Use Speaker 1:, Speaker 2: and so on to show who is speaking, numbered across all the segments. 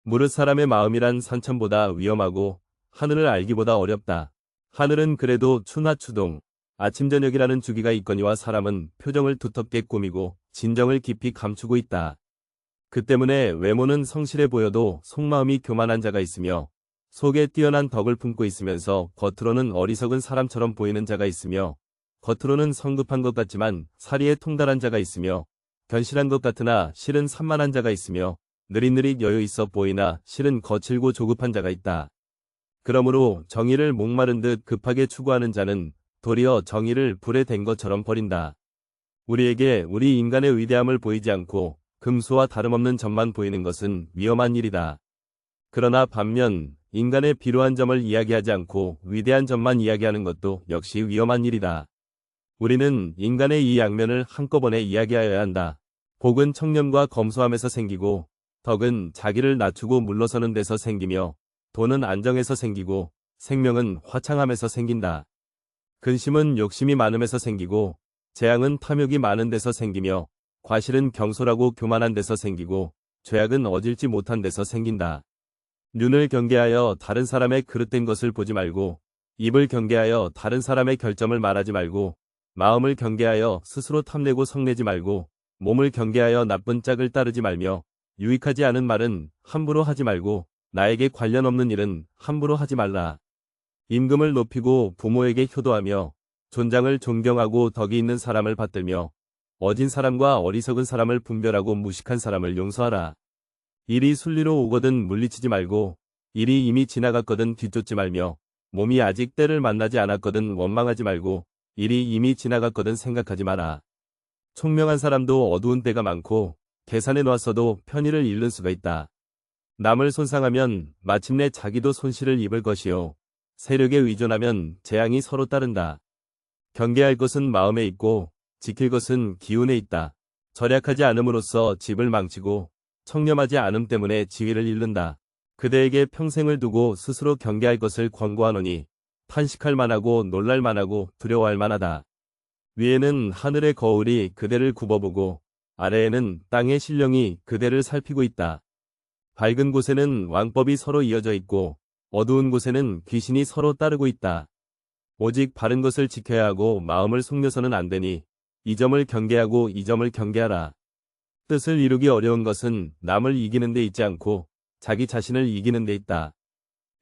Speaker 1: 무릇 사람의 마음이란 산천보다 위험하고 하늘을 알기보다 어렵다. 하늘은 그래도 추나추동, 아침저녁이라는 주기가 있거니와 사람은 표정을 두텁게 꾸미고 진정을 깊이 감추고 있다. 그 때문에 외모는 성실해 보여도 속마음이 교만한 자가 있으며 속에 뛰어난 덕을 품고 있으면서 겉으로는 어리석은 사람처럼 보이는 자가 있으며 겉으로는 성급한 것 같지만 사리에 통달한 자가 있으며 견실한 것 같으나 실은 산만한 자가 있으며 느릿느릿 여유 있어 보이나 실은 거칠고 조급한 자가 있다. 그러므로 정의를 목마른 듯 급하게 추구하는 자는 도리어 정의를 불에 댄 것처럼 버린다. 우리에게 우리 인간의 위대함을 보이지 않고 금수와 다름없는 점만 보이는 것은 위험한 일이다. 그러나 반면 인간의 비루한 점을 이야기하지 않고 위대한 점만 이야기하는 것도 역시 위험한 일이다. 우리는 인간의 이 양면을 한꺼번에 이야기하여야 한다. 복은 청렴과 검소함에서 생기고 덕은 자기를 낮추고 물러서는 데서 생기며 돈은 안정에서 생기고 생명은 화창함에서 생긴다. 근심은 욕심이 많음에서 생기고 재앙은 탐욕이 많은 데서 생기며 과실은 경솔하고 교만한 데서 생기고 죄악은 어질지 못한 데서 생긴다. 눈을 경계하여 다른 사람의 그릇된 것을 보지 말고 입을 경계하여 다른 사람의 결점을 말하지 말고 마음을 경계하여 스스로 탐내고 성내지 말고 몸을 경계하여 나쁜 짝을 따르지 말며 유익하지 않은 말은 함부로 하지 말고 나에게 관련 없는 일은 함부로 하지 말라. 임금을 높이고 부모에게 효도하며 존장을 존경하고 덕이 있는 사람을 받들며 어진 사람과 어리석은 사람을 분별하고 무식한 사람을 용서하라. 일이 순리로 오거든 물리치지 말고 일이 이미 지나갔거든 뒤쫓지 말며 몸이 아직 때를 만나지 않았거든 원망하지 말고 일이 이미 지나갔거든 생각하지 마라. 총명한 사람도 어두운 때가 많고 계산해 놓았어도 편의를 잃는 수가 있다. 남을 손상하면 마침내 자기도 손실을 입을 것이요. 세력에 의존하면 재앙이 서로 따른다. 경계할 것은 마음에 있고 지킬 것은 기운에 있다. 절약하지 않음으로써 집을 망치고 청렴하지 않음 때문에 지위를 잃는다. 그대에게 평생을 두고 스스로 경계할 것을 권고하노니 탄식할 만하고 놀랄 만하고 두려워할 만하다. 위에는 하늘의 거울이 그대를 굽어보고 아래에는 땅의 신령이 그대를 살피고 있다. 밝은 곳에는 왕법이 서로 이어져 있고 어두운 곳에는 귀신이 서로 따르고 있다. 오직 바른 것을 지켜야 하고 마음을 속여서는 안 되니 이 점을 경계하고 이 점을 경계하라. 뜻을 이루기 어려운 것은 남을 이기는 데 있지 않고 자기 자신을 이기는 데 있다.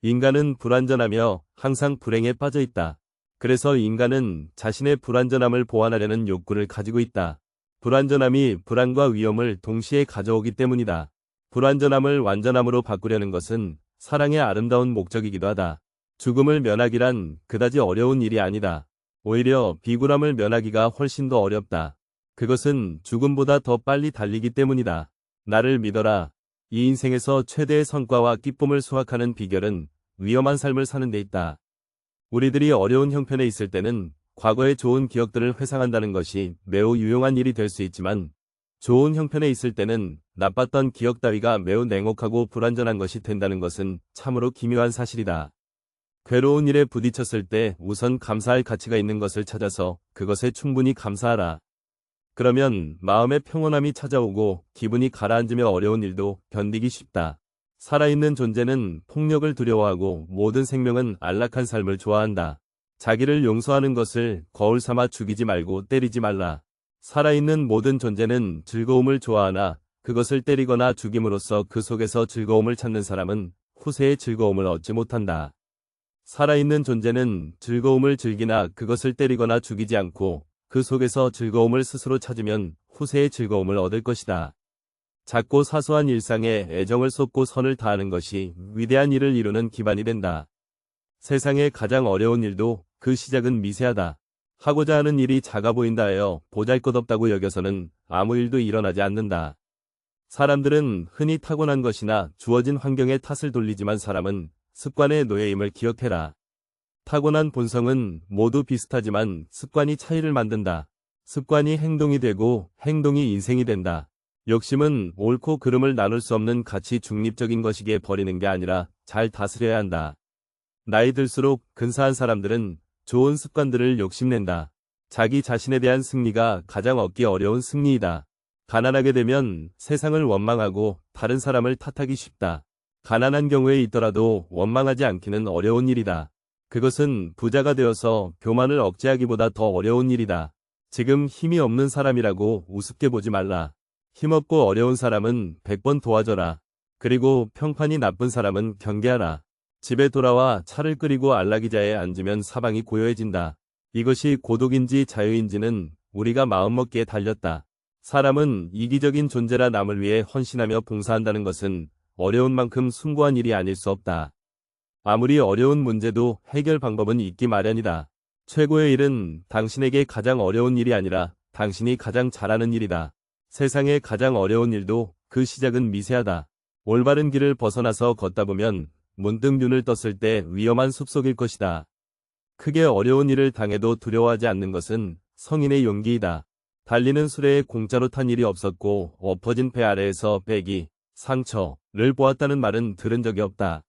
Speaker 1: 인간은 불완전하며 항상 불행에 빠져 있다. 그래서 인간은 자신의 불완전함을 보완하려는 욕구를 가지고 있다. 불완전함이 불안과 위험을 동시에 가져오기 때문이다. 불완전함을 완전함으로 바꾸려는 것은 사랑의 아름다운 목적이기도 하다. 죽음을 면하기란 그다지 어려운 일이 아니다. 오히려 비굴함을 면하기가 훨씬 더 어렵다. 그것은 죽음보다 더 빨리 달리기 때문이다. 나를 믿어라. 이 인생에서 최대의 성과와 기쁨을 수확하는 비결은 위험한 삶을 사는 데 있다. 우리들이 어려운 형편에 있을 때는 과거의 좋은 기억들을 회상한다는 것이 매우 유용한 일이 될 수 있지만 좋은 형편에 있을 때는 나빴던 기억 따위가 매우 냉혹하고 불완전한 것이 된다는 것은 참으로 기묘한 사실이다. 괴로운 일에 부딪혔을 때 우선 감사할 가치가 있는 것을 찾아서 그것에 충분히 감사하라. 그러면 마음의 평온함이 찾아오고 기분이 가라앉으며 어려운 일도 견디기 쉽다. 살아있는 존재는 폭력을 두려워하고 모든 생명은 안락한 삶을 좋아한다. 자기를 용서하는 것을 거울 삼아 죽이지 말고 때리지 말라. 살아있는 모든 존재는 즐거움을 좋아하나 그것을 때리거나 죽임으로써 그 속에서 즐거움을 찾는 사람은 후세의 즐거움을 얻지 못한다. 살아있는 존재는 즐거움을 즐기나 그것을 때리거나 죽이지 않고 그 속에서 즐거움을 스스로 찾으면 후세의 즐거움을 얻을 것이다. 작고 사소한 일상에 애정을 쏟고 선을 다하는 것이 위대한 일을 이루는 기반이 된다. 세상의 가장 어려운 일도 그 시작은 미세하다. 하고자 하는 일이 작아 보인다 하여 보잘것없다고 여겨서는 아무 일도 일어나지 않는다. 사람들은 흔히 타고난 것이나 주어진 환경에 탓을 돌리지만 사람은 습관의 노예임을 기억해라. 타고난 본성은 모두 비슷하지만 습관이 차이를 만든다. 습관이 행동이 되고 행동이 인생이 된다. 욕심은 옳고 그름을 나눌 수 없는 가치 중립적인 것이기에 버리는 게 아니라 잘 다스려야 한다. 나이 들수록 근사한 사람들은 좋은 습관들을 욕심낸다. 자기 자신에 대한 승리가 가장 얻기 어려운 승리이다. 가난하게 되면 세상을 원망하고 다른 사람을 탓하기 쉽다. 가난한 경우에 있더라도 원망하지 않기는 어려운 일이다. 그것은 부자가 되어서 교만을 억제하기보다 더 어려운 일이다. 지금 힘이 없는 사람이라고 우습게 보지 말라. 힘없고 어려운 사람은 100번 도와줘라. 그리고 평판이 나쁜 사람은 경계하라. 집에 돌아와 차를 끓이고 안락의자에 앉으면 사방이 고요해진다. 이것이 고독인지 자유인지는 우리가 마음먹기에 달렸다. 사람은 이기적인 존재라 남을 위해 헌신하며 봉사한다는 것은 어려운 만큼 숭고한 일이 아닐 수 없다. 아무리 어려운 문제도 해결 방법은 있기 마련이다. 최고의 일은 당신에게 가장 어려운 일이 아니라 당신이 가장 잘하는 일이다. 세상의 가장 어려운 일도 그 시작은 미세하다. 올바른 길을 벗어나서 걷다 보면 문득 눈을 떴을 때 위험한 숲속일 것이다. 크게 어려운 일을 당해도 두려워하지 않는 것은 성인의 용기이다. 달리는 수레에 공짜로 탄 일이 없었고 엎어진 배 아래에서 배기, 상처를 보았다는 말은 들은 적이 없다.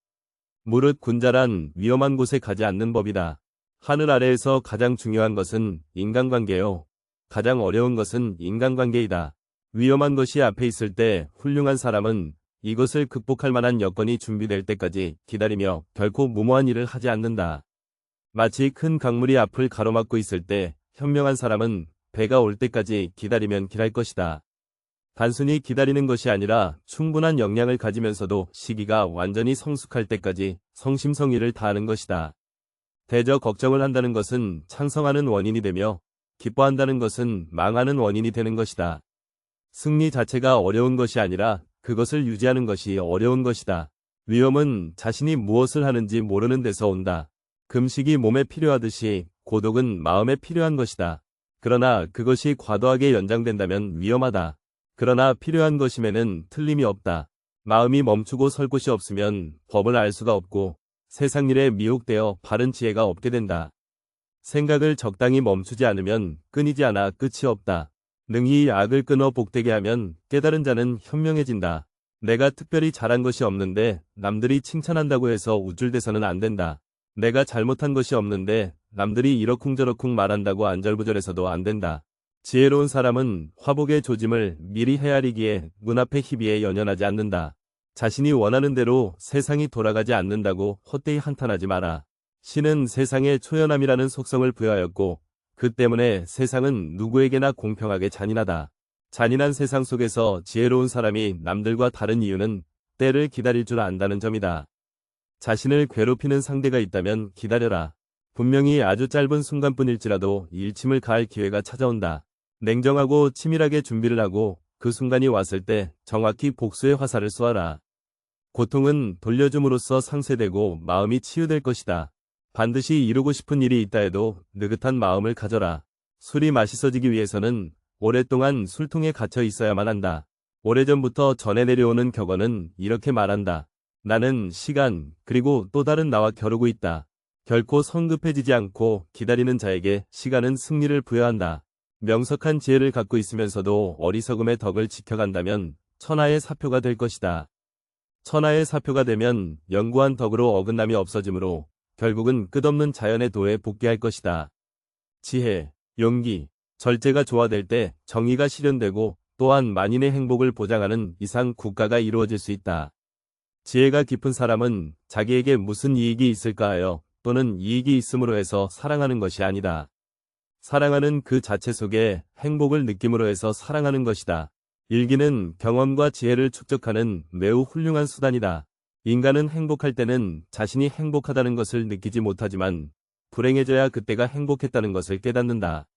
Speaker 1: 무릇 군자란 위험한 곳에 가지 않는 법이다. 하늘 아래에서 가장 중요한 것은 인간관계요. 가장 어려운 것은 인간관계이다. 위험한 것이 앞에 있을 때 훌륭한 사람은 이것을 극복할 만한 여건이 준비될 때까지 기다리며 결코 무모한 일을 하지 않는다. 마치 큰 강물이 앞을 가로막고 있을 때 현명한 사람은 배가 올 때까지 기다리면 길할 것이다. 단순히 기다리는 것이 아니라 충분한 역량을 가지면서도 시기가 완전히 성숙할 때까지 성심성의를 다하는 것이다. 대저 걱정을 한다는 것은 창성하는 원인이 되며 기뻐한다는 것은 망하는 원인이 되는 것이다. 승리 자체가 어려운 것이 아니라 그것을 유지하는 것이 어려운 것이다. 위험은 자신이 무엇을 하는지 모르는 데서 온다. 금식이 몸에 필요하듯이 고독은 마음에 필요한 것이다. 그러나 그것이 과도하게 연장된다면 위험하다. 그러나 필요한 것임에는 틀림이 없다. 마음이 멈추고 설 곳이 없으면 법을 알 수가 없고 세상 일에 미혹되어 바른 지혜가 없게 된다. 생각을 적당히 멈추지 않으면 끊이지 않아 끝이 없다. 능히 악을 끊어 복되게 하면 깨달은 자는 현명해진다. 내가 특별히 잘한 것이 없는데 남들이 칭찬한다고 해서 우쭐대서는 안 된다. 내가 잘못한 것이 없는데 남들이 이러쿵저러쿵 말한다고 안절부절해서도 안 된다. 지혜로운 사람은 화복의 조짐을 미리 헤아리기에 눈앞의 희비에 연연하지 않는다. 자신이 원하는 대로 세상이 돌아가지 않는다고 헛되이 한탄하지 마라. 신은 세상에 초연함이라는 속성을 부여하였고 그 때문에 세상은 누구에게나 공평하게 잔인하다. 잔인한 세상 속에서 지혜로운 사람이 남들과 다른 이유는 때를 기다릴 줄 안다는 점이다. 자신을 괴롭히는 상대가 있다면 기다려라. 분명히 아주 짧은 순간뿐일지라도 일침을 가할 기회가 찾아온다. 냉정하고 치밀하게 준비를 하고 그 순간이 왔을 때 정확히 복수의 화살을 쏘아라. 고통은 돌려줌으로써 상쇄되고 마음이 치유될 것이다. 반드시 이루고 싶은 일이 있다 해도 느긋한 마음을 가져라. 술이 맛있어지기 위해서는 오랫동안 술통에 갇혀 있어야만 한다. 오래전부터 전해 내려오는 격언은 이렇게 말한다. 나는 시간 그리고 또 다른 나와 겨루고 있다. 결코 성급해지지 않고 기다리는 자에게 시간은 승리를 부여한다. 명석한 지혜를 갖고 있으면서도 어리석음의 덕을 지켜간다면 천하의 사표가 될 것이다. 천하의 사표가 되면 영구한 덕으로 어긋남이 없어지므로 결국은 끝없는 자연의 도에 복귀할 것이다. 지혜, 용기, 절제가 조화될 때 정의가 실현되고 또한 만인의 행복을 보장하는 이상 국가가 이루어질 수 있다. 지혜가 깊은 사람은 자기에게 무슨 이익이 있을까 하여 또는 이익이 있음으로 해서 사랑하는 것이 아니다. 사랑하는 그 자체 속에 행복을 느낌으로 해서 사랑하는 것이다. 일기는 경험과 지혜를 축적하는 매우 훌륭한 수단이다. 인간은 행복할 때는 자신이 행복하다는 것을 느끼지 못하지만 불행해져야 그때가 행복했다는 것을 깨닫는다.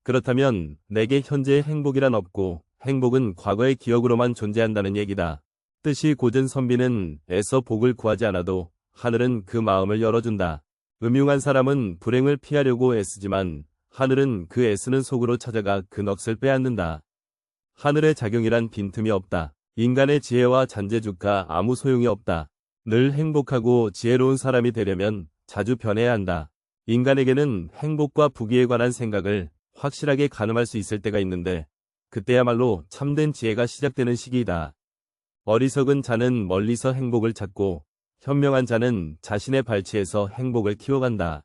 Speaker 1: 그렇다면 내게 현재의 행복이란 없고 행복은 과거의 기억으로만 존재한다는 얘기다. 뜻이 고든 선비는 애써 복을 구하지 않아도 하늘은 그 마음을 열어준다. 음흉한 사람은 불행을 피하려고 애쓰지만 하늘은 그 애쓰는 속으로 찾아가 그 넋을 빼앗는다. 하늘의 작용이란 빈틈이 없다. 인간의 지혜와 잔재주가 아무 소용이 없다. 늘 행복하고 지혜로운 사람이 되려면 자주 변해야 한다. 인간에게는 행복과 부귀에 관한 생각을 확실하게 가늠할 수 있을 때가 있는데 그때야말로 참된 지혜가 시작되는 시기이다. 어리석은 자는 멀리서 행복을 찾고 현명한 자는 자신의 발치에서 행복을 키워간다.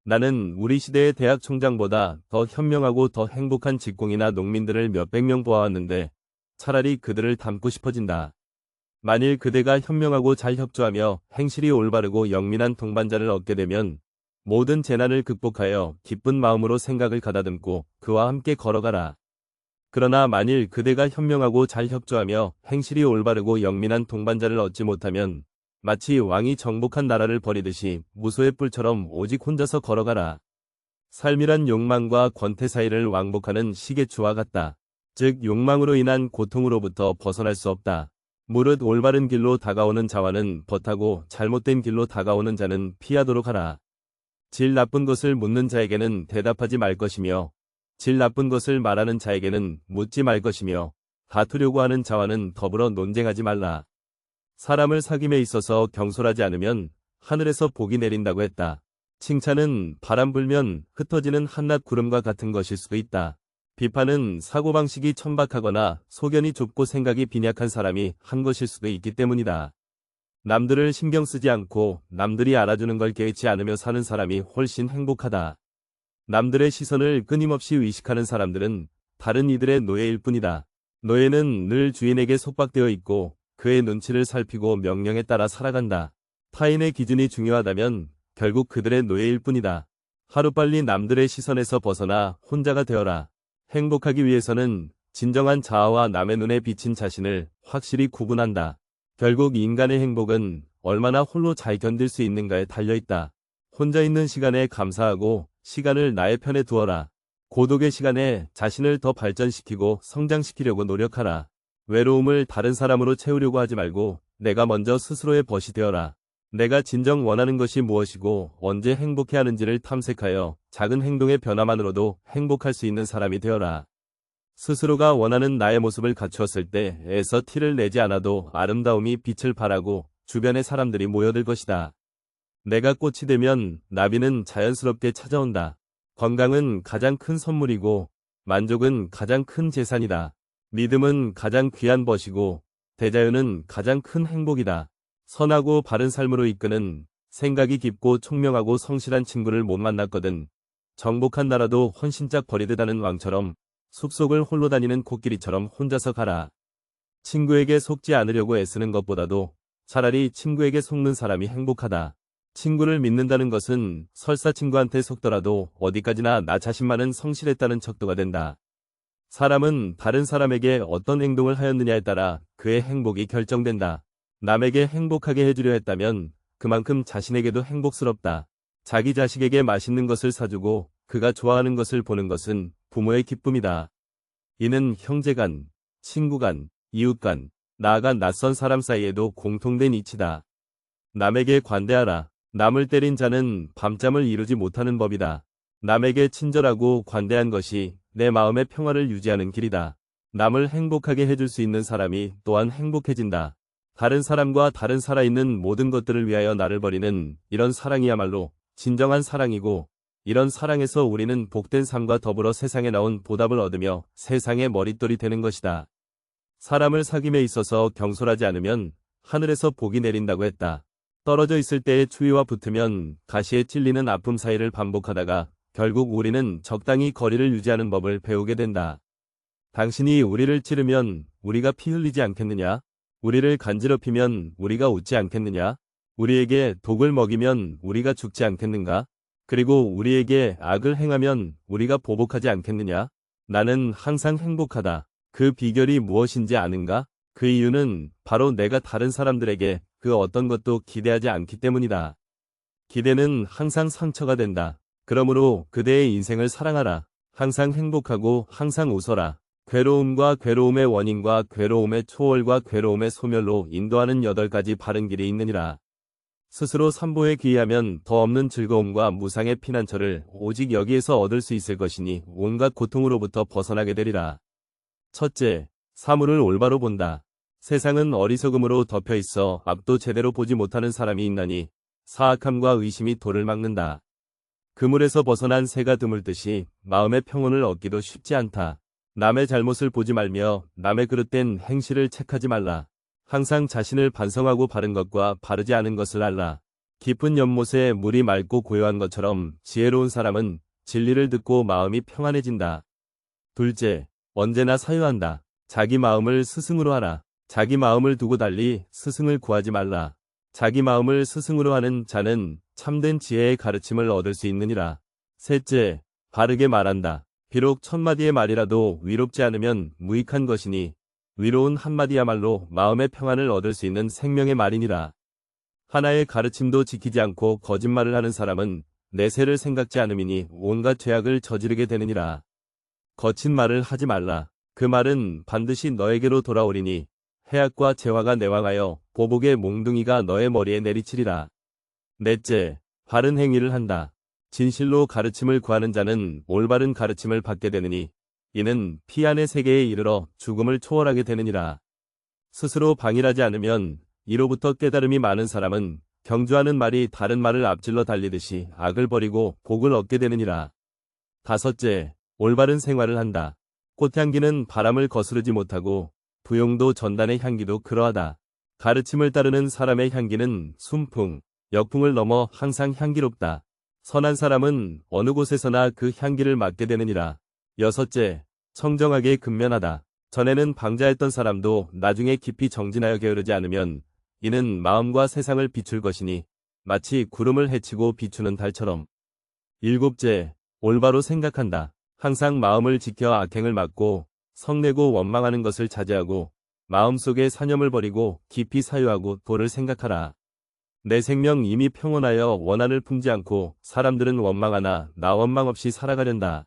Speaker 1: 나는 우리 시대의 대학 총장보다 더 현명하고 더 행복한 직공이나 농민들을 몇백 명 보아왔는데 차라리 그들을 닮고 싶어진다. 만일 그대가 현명하고 잘 협조하며 행실이 올바르고 영민한 동반자를 얻게 되면 모든 재난을 극복하여 기쁜 마음으로 생각을 가다듬고 그와 함께 걸어가라. 그러나 만일 그대가 현명하고 잘 협조하며 행실이 올바르고 영민한 동반자를 얻지 못하면 마치 왕이 정복한 나라를 버리듯이 무소의 뿔처럼 오직 혼자서 걸어가라. 삶이란 욕망과 권태 사이를 왕복하는 시계추와 같다. 즉 욕망으로 인한 고통으로부터 벗어날 수 없다. 무릇 올바른 길로 다가오는 자와는 벗하고 잘못된 길로 다가오는 자는 피하도록 하라. 질 나쁜 것을 묻는 자에게는 대답하지 말 것이며 질 나쁜 것을 말하는 자에게는 묻지 말 것이며 다투려고 하는 자와는 더불어 논쟁하지 말라. 사람을 사귐에 있어서 경솔하지 않으면 하늘에서 복이 내린다고 했다. 칭찬은 바람 불면 흩어지는 한낮 구름과 같은 것일 수도 있다. 비판은 사고방식이 천박하거나 소견이 좁고 생각이 빈약한 사람이 한 것일 수도 있기 때문이다. 남들을 신경 쓰지 않고 남들이 알아주는 걸 개의치 않으며 사는 사람이 훨씬 행복하다. 남들의 시선을 끊임없이 의식하는 사람들은 다른 이들의 노예일 뿐이다. 노예는 늘 주인에게 속박되어 있고 그의 눈치를 살피고 명령에 따라 살아간다. 타인의 기준이 중요하다면 결국 그들의 노예일 뿐이다. 하루빨리 남들의 시선에서 벗어나 혼자가 되어라. 행복하기 위해서는 진정한 자아와 남의 눈에 비친 자신을 확실히 구분한다. 결국 인간의 행복은 얼마나 홀로 잘 견딜 수 있는가에 달려있다. 혼자 있는 시간에 감사하고 시간을 나의 편에 두어라. 고독의 시간에 자신을 더 발전시키고 성장시키려고 노력하라. 외로움을 다른 사람으로 채우려고 하지 말고 내가 먼저 스스로의 벗이 되어라. 내가 진정 원하는 것이 무엇이고 언제 행복해 하는지를 탐색하여 작은 행동의 변화만으로도 행복할 수 있는 사람이 되어라. 스스로가 원하는 나의 모습을 갖추었을 때 애써 티를 내지 않아도 아름다움이 빛을 발하고 주변의 사람들이 모여들 것이다. 내가 꽃이 되면 나비는 자연스럽게 찾아온다. 건강은 가장 큰 선물이고 만족은 가장 큰 재산이다. 믿음은 가장 귀한 벗이고 대자유는 가장 큰 행복이다. 선하고 바른 삶으로 이끄는 생각이 깊고 총명하고 성실한 친구를 못 만났거든. 정복한 나라도 헌신짝 버리듯 하는 왕처럼 숲속을 홀로 다니는 코끼리처럼 혼자서 가라. 친구에게 속지 않으려고 애쓰는 것보다도 차라리 친구에게 속는 사람이 행복하다. 친구를 믿는다는 것은 설사 친구한테 속더라도 어디까지나 나 자신만은 성실했다는 척도가 된다. 사람은 다른 사람에게 어떤 행동을 하였느냐에 따라 그의 행복이 결정된다. 남에게 행복하게 해주려 했다면 그만큼 자신에게도 행복스럽다. 자기 자식에게 맛있는 것을 사주고 그가 좋아하는 것을 보는 것은 부모의 기쁨이다. 이는 형제간, 친구간, 이웃간, 나아가 낯선 사람 사이에도 공통된 이치다. 남에게 관대하라. 남을 때린 자는 밤잠을 이루지 못하는 법이다. 남에게 친절하고 관대한 것이 내 마음의 평화를 유지하는 길이다. 남을 행복하게 해줄 수 있는 사람이 또한 행복해진다. 다른 사람과 다른 살아있는 모든 것들을 위하여 나를 버리는 이런 사랑이야말로 진정한 사랑이고 이런 사랑에서 우리는 복된 삶과 더불어 세상에 나온 보답을 얻으며 세상의 머릿돌이 되는 것이다. 사람을 사귐에 있어서 경솔하지 않으면 하늘에서 복이 내린다고 했다. 떨어져 있을 때의 추위와 붙으면 가시에 찔리는 아픔 사이를 반복하다가 결국 우리는 적당히 거리를 유지하는 법을 배우게 된다. 당신이 우리를 찌르면 우리가 피 흘리지 않겠느냐? 우리를 간지럽히면 우리가 웃지 않겠느냐? 우리에게 독을 먹이면 우리가 죽지 않겠는가? 그리고 우리에게 악을 행하면 우리가 보복하지 않겠느냐? 나는 항상 행복하다. 그 비결이 무엇인지 아는가? 그 이유는 바로 내가 다른 사람들에게 그 어떤 것도 기대하지 않기 때문이다. 기대는 항상 상처가 된다. 그러므로 그대의 인생을 사랑하라. 항상 행복하고 항상 웃어라. 괴로움과 괴로움의 원인과 괴로움의 초월과 괴로움의 소멸로 인도하는 8가지 바른 길이 있느니라. 스스로 삼보에 귀의하면 더 없는 즐거움과 무상의 피난처를 오직 여기에서 얻을 수 있을 것이니 온갖 고통으로부터 벗어나게 되리라. 첫째, 사물을 올바로 본다. 세상은 어리석음으로 덮여 있어 앞도 제대로 보지 못하는 사람이 있나니 사악함과 의심이 도를 막는다. 그물에서 벗어난 새가 드물듯이 마음의 평온을 얻기도 쉽지 않다. 남의 잘못을 보지 말며 남의 그릇된 행실을 책하지 말라. 항상 자신을 반성하고 바른 것과 바르지 않은 것을 알라. 깊은 연못에 물이 맑고 고요한 것처럼 지혜로운 사람은 진리를 듣고 마음이 평안해진다. 둘째, 언제나 사유한다. 자기 마음을 스승으로 하라. 자기 마음을 두고 달리 스승을 구하지 말라. 자기 마음을 스승으로 하는 자는 참된 지혜의 가르침을 얻을 수 있느니라. 셋째, 바르게 말한다. 비록 천마디의 말이라도 위롭지 않으면 무익한 것이니 위로운 한마디야말로 마음의 평안을 얻을 수 있는 생명의 말이니라. 하나의 가르침도 지키지 않고 거짓말을 하는 사람은 내세를 생각지 않음이니 온갖 죄악을 저지르게 되느니라. 거친 말을 하지 말라. 그 말은 반드시 너에게로 돌아오리니 해악과 재화가 내왕하여 보복의 몽둥이가 너의 머리에 내리치리라. 넷째, 바른 행위를 한다. 진실로 가르침을 구하는 자는 올바른 가르침을 받게 되느니 이는 피안의 세계에 이르러 죽음을 초월하게 되느니라. 스스로 방일하지 않으면 이로부터 깨달음이 많은 사람은 경주하는 말이 다른 말을 앞질러 달리듯이 악을 버리고 복을 얻게 되느니라. 다섯째, 올바른 생활을 한다. 꽃향기는 바람을 거스르지 못하고 부용도 전단의 향기도 그러하다. 가르침을 따르는 사람의 향기는 순풍, 역풍을 넘어 항상 향기롭다. 선한 사람은 어느 곳에서나 그 향기를 맡게 되느니라. 여섯째, 청정하게 근면하다. 전에는 방자했던 사람도 나중에 깊이 정진하여 게으르지 않으면 이는 마음과 세상을 비출 것이니 마치 구름을 헤치고 비추는 달처럼. 일곱째, 올바로 생각한다. 항상 마음을 지켜 악행을 막고 성내고 원망하는 것을 자제하고 마음속에 사념을 버리고 깊이 사유하고 도를 생각하라. 내 생명 이미 평온하여 원한을 품지 않고 사람들은 원망하나 나 원망 없이 살아가련다.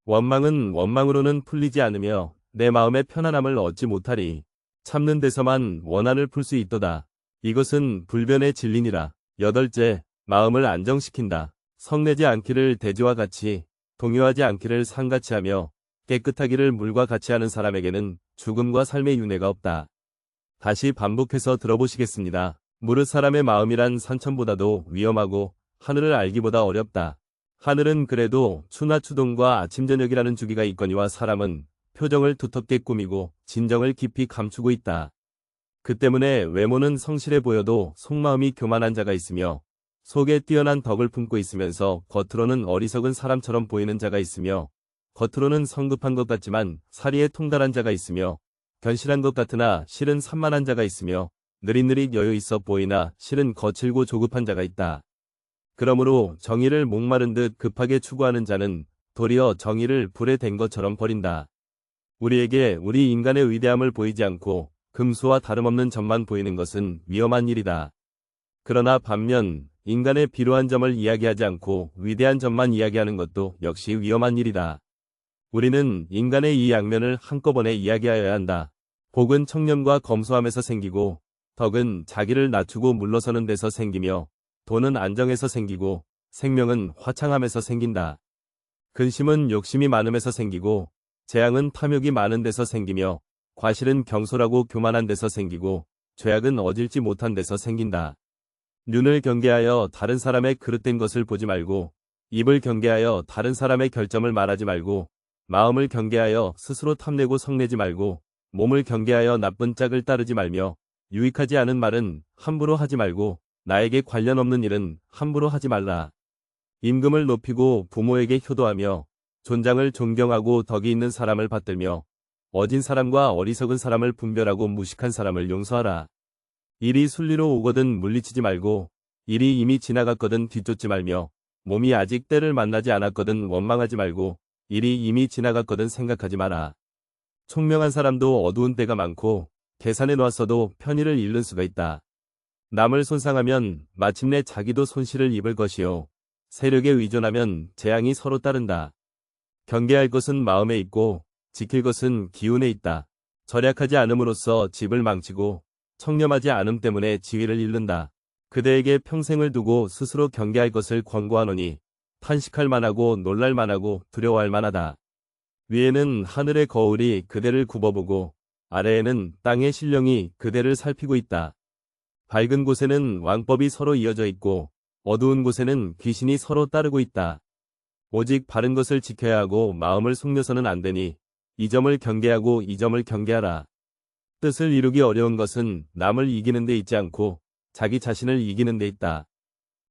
Speaker 1: 원망은 원망으로는 풀리지 않으며 내 마음의 편안함을 얻지 못하리. 참는 데서만 원한을 풀 수 있도다. 이것은 불변의 진리니라. 여덟째, 마음을 안정시킨다. 성내지 않기를 대지와 같이, 동요하지 않기를 상같이 하며 깨끗하기를 물과 같이 하는 사람에게는 죽음과 삶의 윤회가 없다. 다시 반복해서 들어보시겠습니다. 무릇 사람의 마음이란 산천보다도 위험하고 하늘을 알기보다 어렵다. 하늘은 그래도 추나 추동과 아침 저녁이라는 주기가 있거니와 사람은 표정을 두텁게 꾸미고 진정을 깊이 감추고 있다. 그 때문에 외모는 성실해 보여도 속마음이 교만한 자가 있으며 속에 뛰어난 덕을 품고 있으면서 겉으로는 어리석은 사람처럼 보이는 자가 있으며 겉으로는 성급한 것 같지만 사리에 통달한 자가 있으며 견실한 것 같으나 실은 산만한 자가 있으며 느릿느릿 여유 있어 보이나 실은 거칠고 조급한 자가 있다. 그러므로 정의를 목마른 듯 급하게 추구하는 자는 도리어 정의를 불에 댄 것처럼 버린다. 우리에게 우리 인간의 위대함을 보이지 않고 금수와 다름없는 점만 보이는 것은 위험한 일이다. 그러나 반면 인간의 비루한 점을 이야기하지 않고 위대한 점만 이야기하는 것도 역시 위험한 일이다. 우리는 인간의 이 양면을 한꺼번에 이야기하여야 한다. 복은 청렴과 검소함에서 생기고 덕은 자기를 낮추고 물러서는 데서 생기며 도는 안정에서 생기고 생명은 화창함에서 생긴다. 근심은 욕심이 많음에서 생기고 재앙은 탐욕이 많은 데서 생기며 과실은 경솔하고 교만한 데서 생기고 죄악은 어질지 못한 데서 생긴다. 눈을 경계하여 다른 사람의 그릇된 것을 보지 말고 입을 경계하여 다른 사람의 결점을 말하지 말고 마음을 경계하여 스스로 탐내고 성내지 말고 몸을 경계하여 나쁜 짝을 따르지 말며 유익하지 않은 말은 함부로 하지 말고 나에게 관련 없는 일은 함부로 하지 말라. 임금을 높이고 부모에게 효도하며 존장을 존경하고 덕이 있는 사람을 받들며 어진 사람과 어리석은 사람을 분별하고 무식한 사람을 용서하라. 일이 순리로 오거든 물리치지 말고 일이 이미 지나갔거든 뒤쫓지 말며 몸이 아직 때를 만나지 않았거든 원망하지 말고 일이 이미 지나갔거든 생각하지 마라. 총명한 사람도 어두운 때가 많고 계산해 놓았어도 편의를 잃는 수가 있다. 남을 손상하면 마침내 자기도 손실을 입을 것이요. 세력에 의존하면 재앙이 서로 따른다. 경계할 것은 마음에 있고 지킬 것은 기운에 있다. 절약하지 않음으로써 집을 망치고 청렴하지 않음 때문에 지위를 잃는다. 그대에게 평생을 두고 스스로 경계할 것을 권고하노니 탄식할 만하고 놀랄 만하고 두려워할 만하다. 위에는 하늘의 거울이 그대를 굽어보고 아래에는 땅의 신령이 그대를 살피고 있다. 밝은 곳에는 왕법이 서로 이어져 있고 어두운 곳에는 귀신이 서로 따르고 있다. 오직 바른 것을 지켜야 하고 마음을 속여서는 안 되니 이 점을 경계하고 이 점을 경계하라. 뜻을 이루기 어려운 것은 남을 이기는 데 있지 않고 자기 자신을 이기는 데 있다.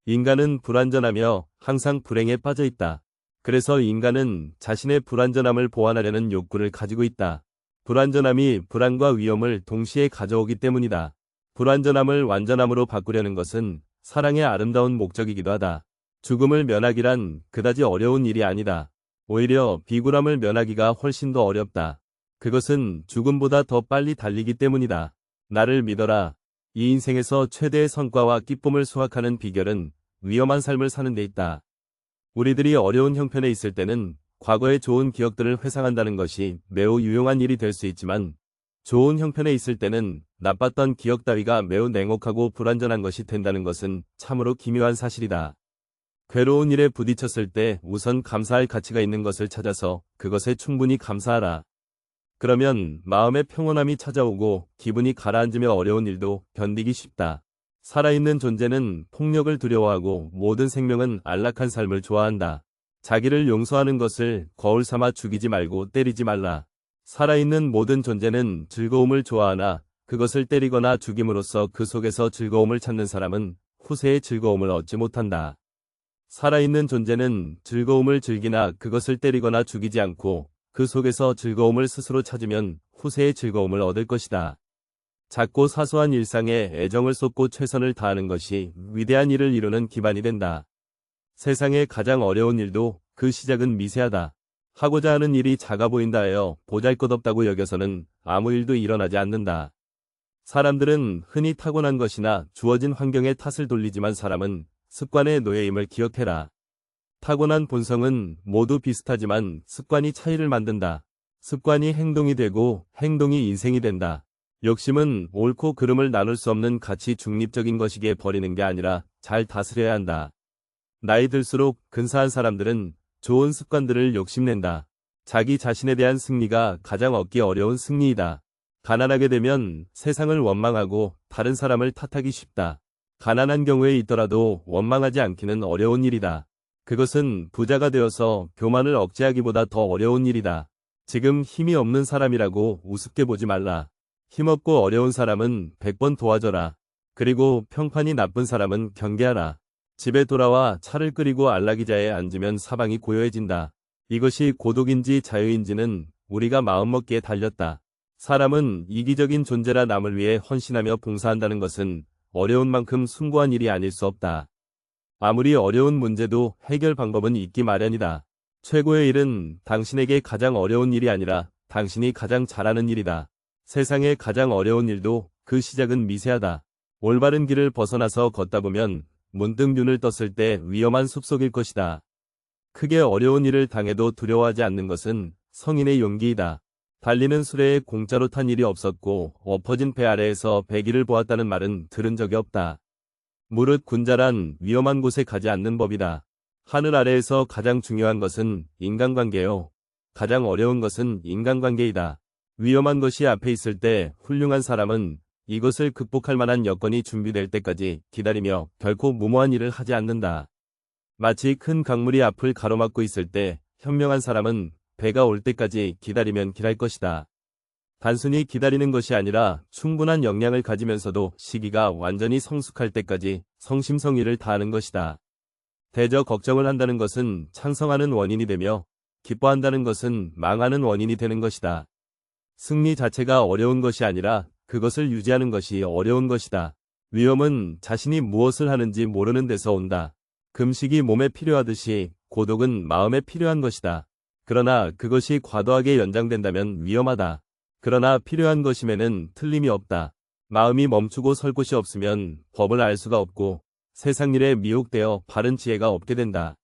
Speaker 1: 인간은 불완전하며 항상 불행에 빠져 있다. 그래서 인간은 자신의 불완전함을 보완하려는 욕구를 가지고 있다. 불완전함이 불안과 위험을 동시에 가져오기 때문이다. 불완전함을 완전함으로 바꾸려는 것은 사랑의 아름다운 목적이기도 하다. 죽음을 면하기란 그다지 어려운 일이 아니다. 오히려 비굴함을 면하기가 훨씬 더 어렵다. 그것은 죽음보다 더 빨리 달리기 때문이다. 나를 믿어라. 이 인생에서 최대의 성과와 기쁨을 수확하는 비결은 위험한 삶을 사는 데 있다. 우리들이 어려운 형편에 있을 때는 과거의 좋은 기억들을 회상한다는 것이 매우 유용한 일이 될 수 있지만 좋은 형편에 있을 때는 나빴던 기억 따위가 매우 냉혹하고 불완전한 것이 된다는 것은 참으로 기묘한 사실이다. 괴로운 일에 부딪혔을 때 우선 감사할 가치가 있는 것을 찾아서 그것에 충분히 감사하라. 그러면 마음의 평온함이 찾아오고 기분이 가라앉으며 어려운 일도 견디기 쉽다. 살아있는 존재는 폭력을 두려워하고 모든 생명은 안락한 삶을 좋아한다. 자기를 용서하는 것을 거울 삼아 죽이지 말고 때리지 말라. 살아있는 모든 존재는 즐거움을 좋아하나 그것을 때리거나 죽임으로써 그 속에서 즐거움을 찾는 사람은 후세의 즐거움을 얻지 못한다. 살아있는 존재는 즐거움을 즐기나 그것을 때리거나 죽이지 않고 그 속에서 즐거움을 스스로 찾으면 후세의 즐거움을 얻을 것이다. 작고 사소한 일상에 애정을 쏟고 최선을 다하는 것이 위대한 일을 이루는 기반이 된다. 세상의 가장 어려운 일도 그 시작은 미세하다. 하고자 하는 일이 작아 보인다 하여 보잘것없다고 여겨서는 아무 일도 일어나지 않는다. 사람들은 흔히 타고난 것이나 주어진 환경에 탓을 돌리지만 사람은 습관의 노예임을 기억해라. 타고난 본성은 모두 비슷하지만 습관이 차이를 만든다. 습관이 행동이 되고 행동이 인생이 된다. 욕심은 옳고 그름을 나눌 수 없는 가치 중립적인 것이기에 버리는 게 아니라 잘 다스려야 한다. 나이 들수록 근사한 사람들은 좋은 습관들을 욕심낸다. 자기 자신에 대한 승리가 가장 얻기 어려운 승리이다. 가난하게 되면 세상을 원망하고 다른 사람을 탓하기 쉽다. 가난한 경우에 있더라도 원망하지 않기는 어려운 일이다. 그것은 부자가 되어서 교만을 억제하기보다 더 어려운 일이다. 지금 힘이 없는 사람이라고 우습게 보지 말라. 힘없고 어려운 사람은 100번 도와줘라. 그리고 평판이 나쁜 사람은 경계하라. 집에 돌아와 차를 끓이고 안락의자에 앉으면 사방이 고요해진다. 이것이 고독인지 자유인지는 우리가 마음먹기에 달렸다. 사람은 이기적인 존재라 남을 위해 헌신하며 봉사한다는 것은 어려운 만큼 숭고한 일이 아닐 수 없다. 아무리 어려운 문제도 해결 방법은 있기 마련이다. 최고의 일은 당신에게 가장 어려운 일이 아니라 당신이 가장 잘하는 일이다. 세상의 가장 어려운 일도 그 시작은 미세하다. 올바른 길을 벗어나서 걷다 보면 문득 눈을 떴을 때 위험한 숲속일 것이다. 크게 어려운 일을 당해도 두려워하지 않는 것은 성인의 용기이다. 달리는 수레에 공짜로 탄 일이 없었고 엎어진 배 아래에서 배기를 보았다는 말은 들은 적이 없다. 무릇 군자란 위험한 곳에 가지 않는 법이다. 하늘 아래에서 가장 중요한 것은 인간관계요. 가장 어려운 것은 인간관계이다. 위험한 것이 앞에 있을 때 훌륭한 사람은 이것을 극복할 만한 여건이 준비될 때까지 기다리며 결코 무모한 일을 하지 않는다. 마치 큰 강물이 앞을 가로막고 있을 때 현명한 사람은 배가 올 때까지 기다리면 길할 것이다. 단순히 기다리는 것이 아니라 충분한 역량을 가지면서도 시기가 완전히 성숙할 때까지 성심성의를 다하는 것이다. 대저 걱정을 한다는 것은 창성하는 원인이 되며 기뻐한다는 것은 망하는 원인이 되는 것이다. 승리 자체가 어려운 것이 아니라 그것을 유지하는 것이 어려운 것이다. 위험은 자신이 무엇을 하는지 모르는 데서 온다. 금식이 몸에 필요하듯이 고독은 마음에 필요한 것이다. 그러나 그것이 과도하게 연장된다면 위험하다. 그러나 필요한 것임에는 틀림이 없다. 마음이 멈추고 설 곳이 없으면 법을 알 수가 없고 세상 일에 미혹되어 바른 지혜가 없게 된다.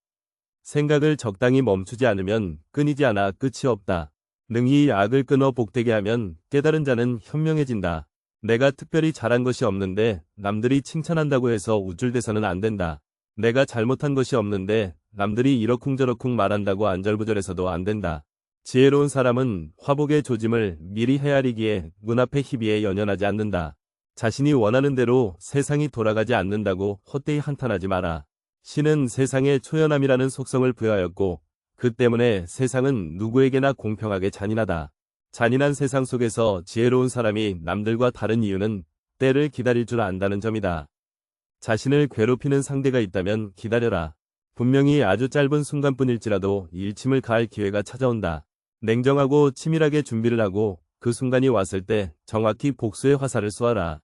Speaker 1: 생각을 적당히 멈추지 않으면 끊이지 않아 끝이 없다. 능히 악을 끊어 복되게 하면 깨달은 자는 현명해진다. 내가 특별히 잘한 것이 없는데 남들이 칭찬한다고 해서 우쭐대서는 안 된다. 내가 잘못한 것이 없는데 남들이 이러쿵저러쿵 말한다고 안절부절해서도 안 된다. 지혜로운 사람은 화복의 조짐을 미리 헤아리기에 눈앞의 희비에 연연하지 않는다. 자신이 원하는 대로 세상이 돌아가지 않는다고 헛되이 한탄하지 마라. 신은 세상에 초연함이라는 속성을 부여하였고 그 때문에 세상은 누구에게나 공평하게 잔인하다. 잔인한 세상 속에서 지혜로운 사람이 남들과 다른 이유는 때를 기다릴 줄 안다는 점이다. 자신을 괴롭히는 상대가 있다면 기다려라. 분명히 아주 짧은 순간뿐일지라도 일침을 가할 기회가 찾아온다. 냉정하고 치밀하게 준비를 하고 그 순간이 왔을 때 정확히 복수의 화살을 쏘아라.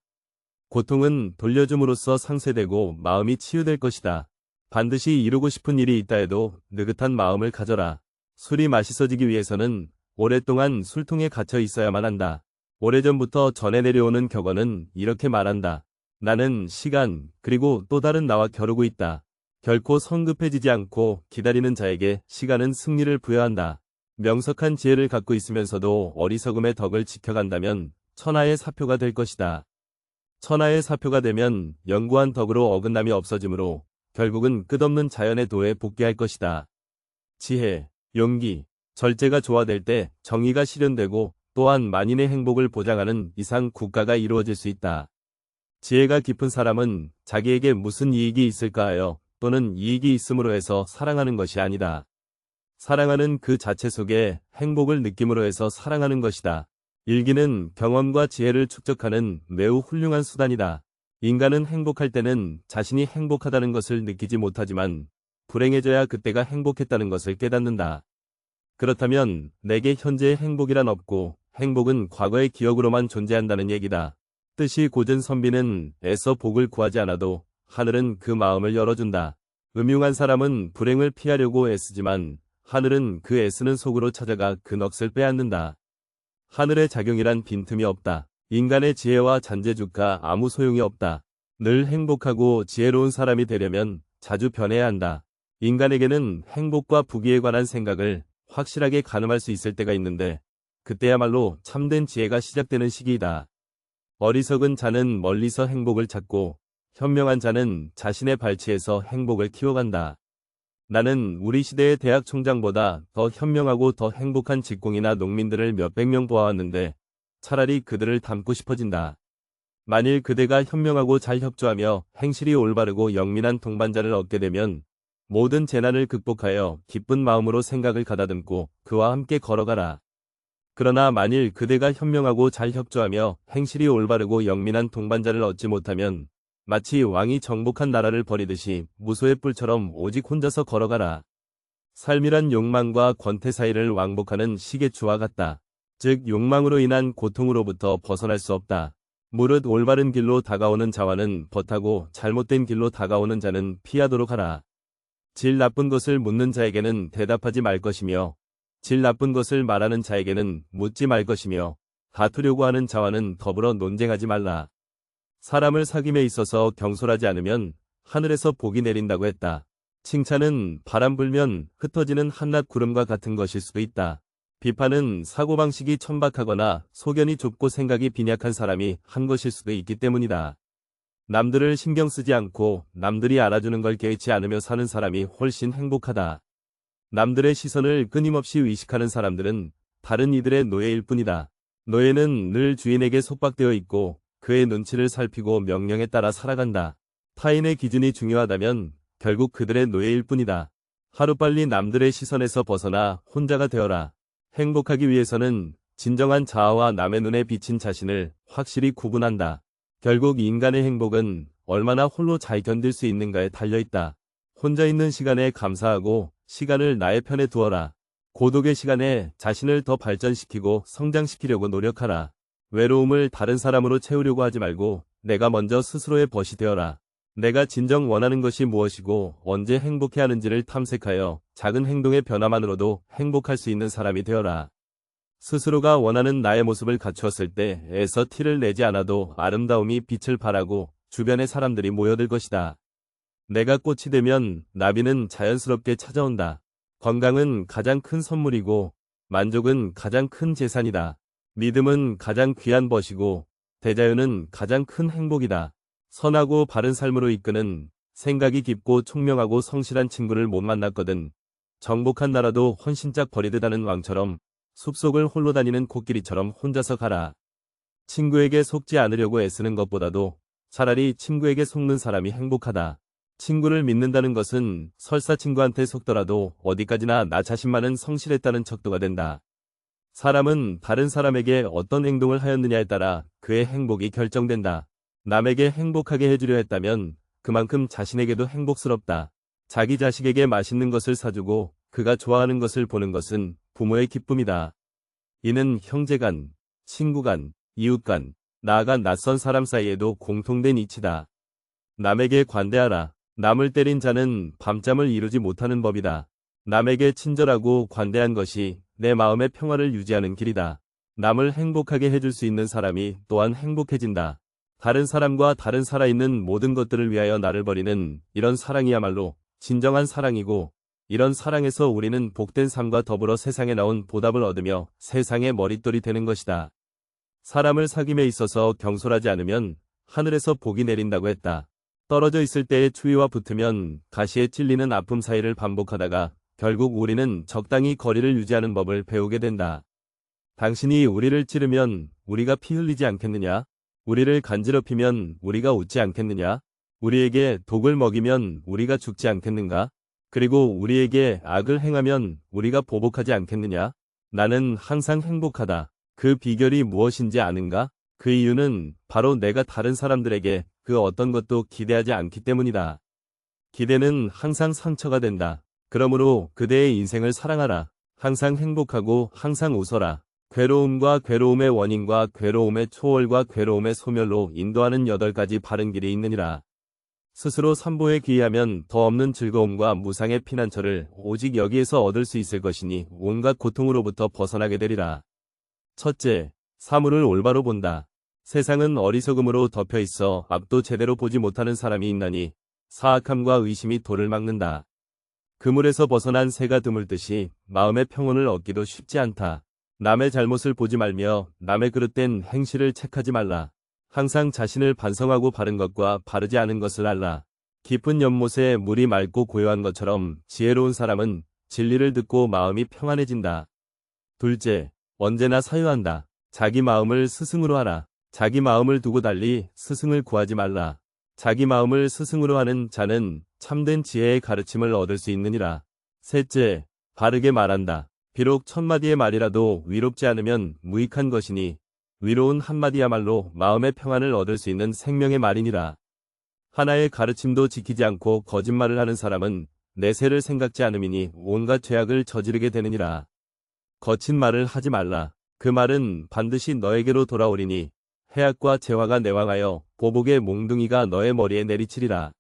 Speaker 1: 고통은 돌려줌으로써 상쇄되고 마음이 치유될 것이다. 반드시 이루고 싶은 일이 있다 해도 느긋한 마음을 가져라. 술이 맛있어지기 위해서는 오랫동안 술통에 갇혀 있어야만 한다. 오래전부터 전해 내려오는 격언은 이렇게 말한다. 나는 시간, 그리고 또 다른 나와 겨루고 있다. 결코 성급해지지 않고 기다리는 자에게 시간은 승리를 부여한다. 명석한 지혜를 갖고 있으면서도 어리석음의 덕을 지켜간다면 천하의 사표가 될 것이다. 천하의 사표가 되면 영구한 덕으로 어긋남이 없어지므로 결국은 끝없는 자연의 도에 복귀할 것이다. 지혜, 용기, 절제가 조화될 때 정의가 실현되고 또한 만인의 행복을 보장하는 이상 국가가 이루어질 수 있다. 지혜가 깊은 사람은 자기에게 무슨 이익이 있을까 하여 또는 이익이 있음으로 해서 사랑하는 것이 아니다. 사랑하는 그 자체 속에 행복을 느낌으로 해서 사랑하는 것이다. 일기는 경험과 지혜를 축적하는 매우 훌륭한 수단이다. 인간은 행복할 때는 자신이 행복하다는 것을 느끼지 못하지만 불행해져야 그때가 행복했다는 것을 깨닫는다. 그렇다면 내게 현재의 행복이란 없고 행복은 과거의 기억으로만 존재한다는 얘기다. 뜻이 고든 선비는 애써 복을 구하지 않아도 하늘은 그 마음을 열어준다. 음흉한 사람은 불행을 피하려고 애쓰지만 하늘은 그 애쓰는 속으로 찾아가 그 넋을 빼앗는다. 하늘의 작용이란 빈틈이 없다. 인간의 지혜와 잔재주가 아무 소용이 없다. 늘 행복하고 지혜로운 사람이 되려면 자주 변해야 한다. 인간에게는 행복과 부귀에 관한 생각을 확실하게 가늠할 수 있을 때가 있는데 그때야말로 참된 지혜가 시작되는 시기이다. 어리석은 자는 멀리서 행복을 찾고 현명한 자는 자신의 발치에서 행복을 키워간다. 나는 우리 시대의 대학 총장보다 더 현명하고 더 행복한 직공이나 농민들을 몇백 명 보아왔는데 차라리 그들을 닮고 싶어진다. 만일 그대가 현명하고 잘 협조하며 행실이 올바르고 영민한 동반자를 얻게 되면 모든 재난을 극복하여 기쁜 마음으로 생각을 가다듬고 그와 함께 걸어가라. 그러나 만일 그대가 현명하고 잘 협조하며 행실이 올바르고 영민한 동반자를 얻지 못하면 마치 왕이 정복한 나라를 버리듯이 무소의 뿔처럼 오직 혼자서 걸어가라. 삶이란 욕망과 권태 사이를 왕복하는 시계추와 같다. 즉 욕망으로 인한 고통으로부터 벗어날 수 없다. 무릇 올바른 길로 다가오는 자와는 벗하고 잘못된 길로 다가오는 자는 피하도록 하라. 질 나쁜 것을 묻는 자에게는 대답하지 말 것이며 질 나쁜 것을 말하는 자에게는 묻지 말 것이며 다투려고 하는 자와는 더불어 논쟁하지 말라. 사람을 사귐에 있어서 경솔하지 않으면 하늘에서 복이 내린다고 했다. 칭찬은 바람 불면 흩어지는 한낱 구름과 같은 것일 수도 있다. 비판은 사고방식이 천박하거나 소견이 좁고 생각이 빈약한 사람이 한 것일 수도 있기 때문이다. 남들을 신경 쓰지 않고 남들이 알아주는 걸 개의치 않으며 사는 사람이 훨씬 행복하다. 남들의 시선을 끊임없이 의식하는 사람들은 다른 이들의 노예일 뿐이다. 노예는 늘 주인에게 속박되어 있고 그의 눈치를 살피고 명령에 따라 살아간다. 타인의 기준이 중요하다면 결국 그들의 노예일 뿐이다. 하루빨리 남들의 시선에서 벗어나 혼자가 되어라. 행복하기 위해서는 진정한 자아와 남의 눈에 비친 자신을 확실히 구분한다. 결국 인간의 행복은 얼마나 홀로 잘 견딜 수 있는가에 달려있다. 혼자 있는 시간에 감사하고 시간을 나의 편에 두어라. 고독의 시간에 자신을 더 발전시키고 성장시키려고 노력하라. 외로움을 다른 사람으로 채우려고 하지 말고 내가 먼저 스스로의 벗이 되어라. 내가 진정 원하는 것이 무엇이고 언제 행복해하는지를 탐색하여 작은 행동의 변화만으로도 행복할 수 있는 사람이 되어라. 스스로가 원하는 나의 모습을 갖추었을 때 애써 티를 내지 않아도 아름다움이 빛을 발하고 주변의 사람들이 모여들 것이다. 내가 꽃이 되면 나비는 자연스럽게 찾아온다. 건강은 가장 큰 선물이고 만족은 가장 큰 재산이다. 믿음은 가장 귀한 벗이고 대자유는 가장 큰 행복이다. 선하고 바른 삶으로 이끄는 생각이 깊고 총명하고 성실한 친구를 못 만났거든. 정복한 나라도 헌신짝 버리듯 하는 왕처럼 숲속을 홀로 다니는 코끼리처럼 혼자서 가라. 친구에게 속지 않으려고 애쓰는 것보다도 차라리 친구에게 속는 사람이 행복하다. 친구를 믿는다는 것은 설사 친구한테 속더라도 어디까지나 나 자신만은 성실했다는 척도가 된다. 사람은 다른 사람에게 어떤 행동을 하였느냐에 따라 그의 행복이 결정된다. 남에게 행복하게 해주려 했다면 그만큼 자신에게도 행복스럽다. 자기 자식에게 맛있는 것을 사주고 그가 좋아하는 것을 보는 것은 부모의 기쁨이다. 이는 형제간, 친구 간, 이웃 간, 나아가 낯선 사람 사이에도 공통된 이치다. 남에게 관대하라. 남을 때린 자는 밤잠을 이루지 못하는 법이다. 남에게 친절하고 관대한 것이 내 마음의 평화를 유지하는 길이다. 남을 행복하게 해줄 수 있는 사람이 또한 행복해진다. 다른 사람과 다른 살아있는 모든 것들을 위하여 나를 버리는 이런 사랑이야말로 진정한 사랑이고, 이런 사랑에서 우리는 복된 삶과 더불어 세상에 나온 보답을 얻으며 세상의 머릿돌이 되는 것이다. 사람을 사귐에 있어서 경솔하지 않으면 하늘에서 복이 내린다고 했다. 떨어져 있을 때의 추위와 붙으면 가시에 찔리는 아픔 사이를 반복하다가 결국 우리는 적당히 거리를 유지하는 법을 배우게 된다. 당신이 우리를 찌르면 우리가 피 흘리지 않겠느냐? 우리를 간지럽히면 우리가 웃지 않겠느냐? 우리에게 독을 먹이면 우리가 죽지 않겠는가? 그리고 우리에게 악을 행하면 우리가 보복하지 않겠느냐? 나는 항상 행복하다. 그 비결이 무엇인지 아는가? 그 이유는 바로 내가 다른 사람들에게 그 어떤 것도 기대하지 않기 때문이다. 기대는 항상 상처가 된다. 그러므로 그대의 인생을 사랑하라. 항상 행복하고 항상 웃어라. 괴로움과 괴로움의 원인과 괴로움의 초월과 괴로움의 소멸로 인도하는 8가지 바른 길이 있느니라. 스스로 삼보에 귀의하면 더 없는 즐거움과 무상의 피난처를 오직 여기에서 얻을 수 있을 것이니 온갖 고통으로부터 벗어나게 되리라. 첫째, 사물을 올바로 본다. 세상은 어리석음으로 덮여 있어 앞도 제대로 보지 못하는 사람이 있나니 사악함과 의심이 도를 막는다. 그물에서 벗어난 새가 드물듯이 마음의 평온을 얻기도 쉽지 않다. 남의 잘못을 보지 말며 남의 그릇된 행실을 책하지 말라. 항상 자신을 반성하고 바른 것과 바르지 않은 것을 알라. 깊은 연못에 물이 맑고 고요한 것처럼 지혜로운 사람은 진리를 듣고 마음이 평안해진다. 둘째, 언제나 사유한다. 자기 마음을 스승으로 하라. 자기 마음을 두고 달리 스승을 구하지 말라. 자기 마음을 스승으로 하는 자는 참된 지혜의 가르침을 얻을 수 있느니라. 셋째, 바르게 말한다. 비록 1000마디의 말이라도 위롭지 않으면 무익한 것이니 위로운 한마디야말로 마음의 평안을 얻을 수 있는 생명의 말이니라. 하나의 가르침도 지키지 않고 거짓말을 하는 사람은 내세를 생각지 않음이니 온갖 죄악을 저지르게 되느니라. 거친 말을 하지 말라. 그 말은 반드시 너에게로 돌아오리니 해악과 재화가 내왕하여 보복의 몽둥이가 너의 머리에 내리치리라.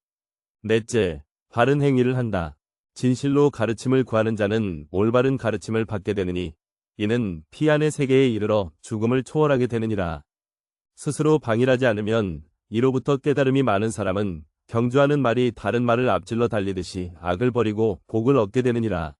Speaker 1: 넷째, 바른 행위를 한다. 진실로 가르침을 구하는 자는 올바른 가르침을 받게 되느니 이는 피 안의 세계에 이르러 죽음을 초월하게 되느니라. 스스로 방일하지 않으면 이로부터 깨달음이 많은 사람은 경주하는 말이 다른 말을 앞질러 달리듯이 악을 버리고 복을 얻게 되느니라.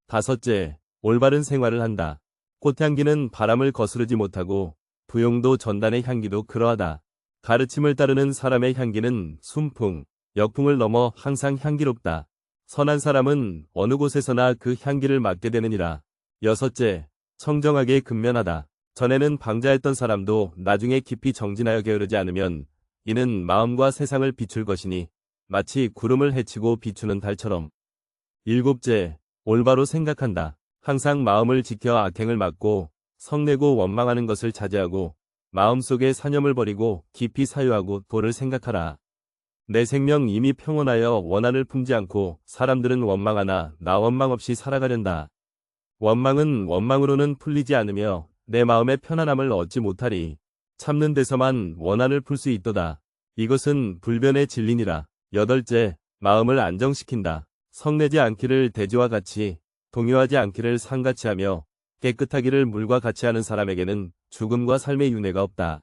Speaker 1: 다섯째, 올바른 생활을 한다. 꽃향기는 바람을 거스르지 못하고 부용도 전단의 향기도 그러하다. 가르침을 따르는 사람의 향기는 순풍, 역풍을 넘어 항상 향기롭다. 선한 사람은 어느 곳에서나 그 향기를 맡게 되느니라. 여섯째, 청정하게 근면하다. 전에는 방자했던 사람도 나중에 깊이 정진하여 게으르지 않으면 이는 마음과 세상을 비출 것이니 마치 구름을 헤치고 비추는 달처럼. 일곱째, 올바로 생각한다. 항상 마음을 지켜 악행을 막고 성내고 원망하는 것을 자제하고 마음속에 사념을 버리고 깊이 사유하고 도를 생각하라. 내 생명 이미 평온하여 원한을 품지 않고 사람들은 원망하나 나 원망 없이 살아가련다. 원망은 원망으로는 풀리지 않으며 내 마음의 편안함을 얻지 못하리. 참는 데서만 원한을 풀 수 있도다. 이것은 불변의 진리니라. 여덟째, 마음을 안정시킨다. 성내지 않기를 대지와 같이, 동요하지 않기를 상같이 하며 깨끗하기를 물과 같이 하는 사람에게는 죽음과 삶의 윤회가 없다.